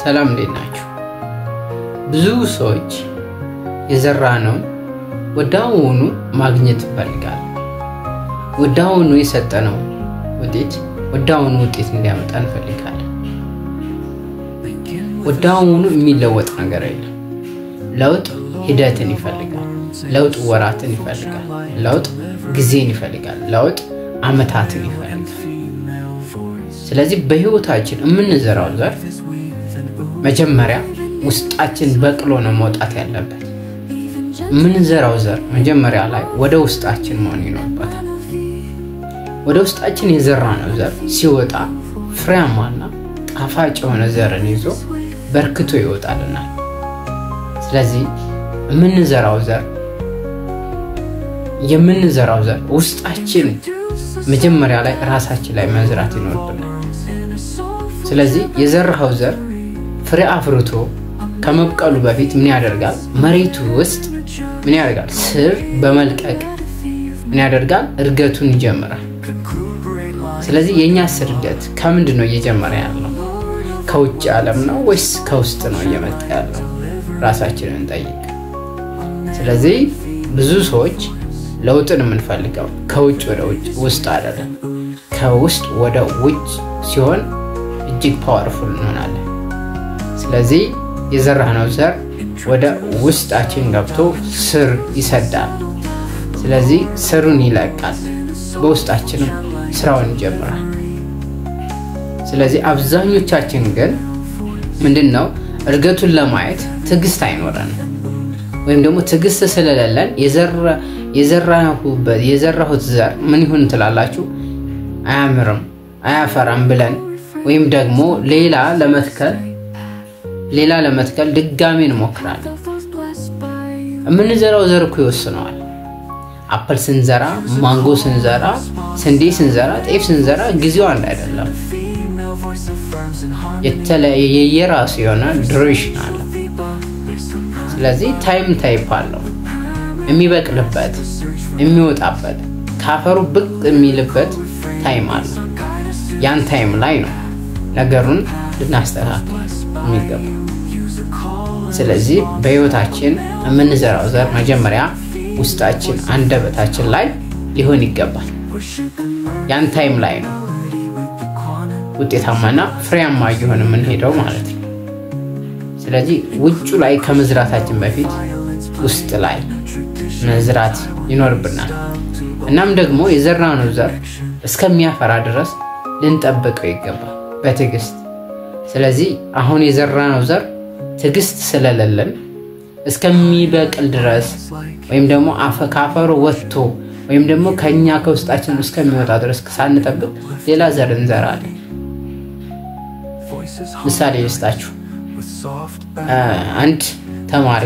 ሰላም እንዴት ናችሁ? ብዙ ሰዎች የዘራነውን ወዳውኑ ማግኘት ይፈልጋሉ። ወዳውኑ የሰጠነው ወዳውኑ ውጤት እንዲያመጣ እንፈልጋለን። ወዳውኑ የሚለወጥ ነገር የለም። ለውጥ ሂደትን ይፈልጋል። ለውጥ ወራትን ይፈልጋል። ለውጥ ጊዜን ይፈልጋል። ለውጥ አመታትን ይፈልጋል። ስለዚህ በህይወታችን የምንዘራው ዘር መጀመሪያ ውስጣችን በቅሎ ነው መውጣት ያለበት። የምንዘራው ዘር መጀመሪያ ላይ ወደ ውስጣችን መሆን ይኖርበታል። ወደ ውስጣችን የዘራነው ዘር ሲወጣ ፍሬያማና ጣፋጭ የሆነ ዘርን ይዞ በርክቶ ይወጣልናል። ስለዚህ የምንዘራው ዘር ውስጣችን መጀመሪያ ላይ ራሳችን ላይ መዝራት ይኖርብናል። ስለዚህ የዘራው ዘር ፍሬ አፍርቶ ከመብቀሉ በፊት ምን ያደርጋል? መሬቱ ውስጥ ምን ያደርጋል? ስር በመልቀቅ ምን ያደርጋል? እድገቱን ይጀምራል። ስለዚህ የኛ ስር እድገት ከምንድነው እየጀመረ ያለው? ከውጭ ዓለም ነው ወይስ ከውስጥ ነው እየመጣ ያለው? ራሳችንን እንጠይቅ። ስለዚህ ብዙ ሰዎች ለውጥን የምንፈልገው ከውጭ ወደ ውስጥ አይደለም። ከውስጥ ወደ ውጭ ሲሆን እጅግ ፓወርፉል እንሆናለን። ስለዚህ የዘራነው ዘር ወደ ውስጣችን ገብቶ ስር ይሰዳል። ስለዚህ ስሩን ይለቃል። በውስጣችንም ስራውን ይጀምራል። ስለዚህ አብዛኞቻችን ግን ምንድነው እድገቱን ለማየት ትግስት አይኖረንም። ወይም ደግሞ ትግስት ስለሌለን የዘራሁት ዘር ምን ይሁን ትላላችሁ? አያምርም፣ አያፈራም ብለን ወይም ደግሞ ሌላ ለመትከል ድጋሚ እንሞክራለን። የምንዘራው ዘር እኮ ይወስነዋል። አፕል ስንዘራ፣ ማንጎ ስንዘራ፣ ስንዴ ስንዘራ፣ ጤፍ ስንዘራ ጊዜው አንድ አይደለም። የተለያየ የራሱ የሆነ ዱሬሽን አለ። ስለዚህ ታይፕ አለው። የሚበቅልበት፣ የሚወጣበት፣ ካፈሩ ብቅ የሚልበት ታይም አለ። ያን ታይም ላይ ነው ነገሩን ልናስተካክል የሚገባው። ስለዚህ በህይወታችን የምንዘራው ዘር መጀመሪያ ውስጣችን አንደበታችን ላይ ሊሆን ይገባል። ያን ታይም ላይ ነው ውጤታማና ፍሬያማ እየሆነ የምንሄደው ማለት ነው። ስለዚህ ውጭ ላይ ከመዝራታችን በፊት ውስጥ ላይ መዝራት ይኖርብናል። እናም ደግሞ የዘራነው ዘር እስከሚያፈራ ድረስ ልንጠብቀው ይገባል በትግስት። ስለዚህ አሁን የዘራነው ዘር ትግስት ስለሌለን እስከሚበቅል ድረስ ወይም ደግሞ ካፈሩ ወጥቶ ወይም ደግሞ ከኛ ከውስጣችን እስከሚወጣ ድረስ ሳንጠብቅ ሌላ ዘር እንዘራለን። ምሳሌ ልስጣችሁ። አንድ ተማሪ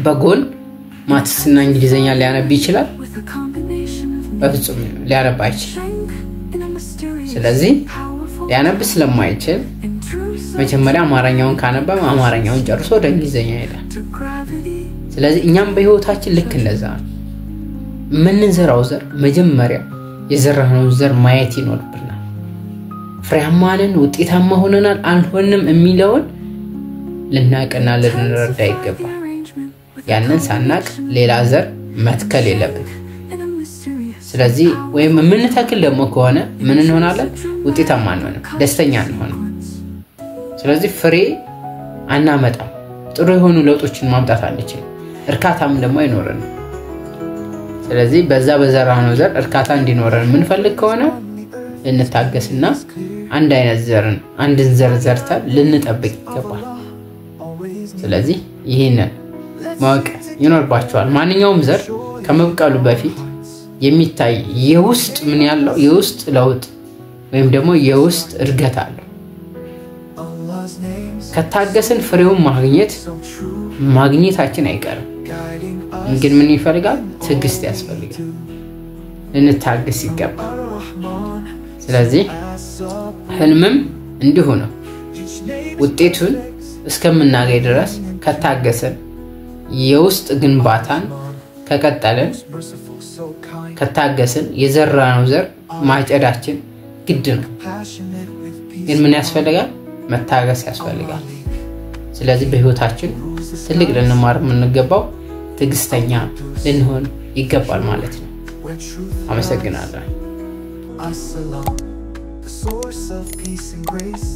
በጎን ማትስና እንግሊዘኛ ሊያነብ ይችላል? በፍጹም ሊያነብ አይችልም። ስለዚህ ሊያነብ ስለማይችል መጀመሪያ አማርኛውን ካነበበ አማርኛውን ጨርሶ ወደ እንግሊዘኛ ይሄዳል። ስለዚህ እኛም በህይወታችን ልክ እንደዛ ነው። የምንዘራው ዘር መጀመሪያ የዘራነው ዘር ማየት ይኖርብናል። ፍሬያማ ነን፣ ውጤታማ ሆነናል አልሆንም የሚለውን ልናቅና ልንረዳ ይገባል። ያንን ሳናቅ ሌላ ዘር መትከል የለብንም። ስለዚህ ወይም የምንተክል ደግሞ ከሆነ ምን እንሆናለን? ውጤታማ አንሆንም፣ ደስተኛ አንሆንም። ስለዚህ ፍሬ አናመጣም። ጥሩ የሆኑ ለውጦችን ማምጣት አንችልም። እርካታም ደግሞ አይኖርንም። ስለዚህ በዘራነው ዘር እርካታ እንዲኖረን የምንፈልግ ከሆነ ልንታገስና አንድን ዘር ዘርተን ልንጠብቅ ይገባል። ስለዚህ ይሄንን ማወቅ ይኖርባችኋል። ማንኛውም ዘር ከመብቀሉ በፊት የሚታይ የውስጥ የውስጥ ለውጥ ወይም ደግሞ የውስጥ እድገት አለው። ከታገስን ፍሬውን ማግኘታችን አይቀርም። ግን ምን ይፈልጋል? ትግስት ያስፈልጋል። ልንታገስ ይገባል። ስለዚህ ህልምም እንዲሁ ነው። ውጤቱን እስከምናገኝ ድረስ ከታገስን የውስጥ ግንባታን ከታገስን የዘራነው ዘር ማጨዳችን ግድ ነው። ግን ምን ያስፈልጋል? መታገስ ያስፈልጋል ስለዚህ በህይወታችን ትልቅ ልንማር የምንገባው ትዕግስተኛ ልንሆን ይገባል ማለት ነው አመሰግናለሁ the source of peace and grace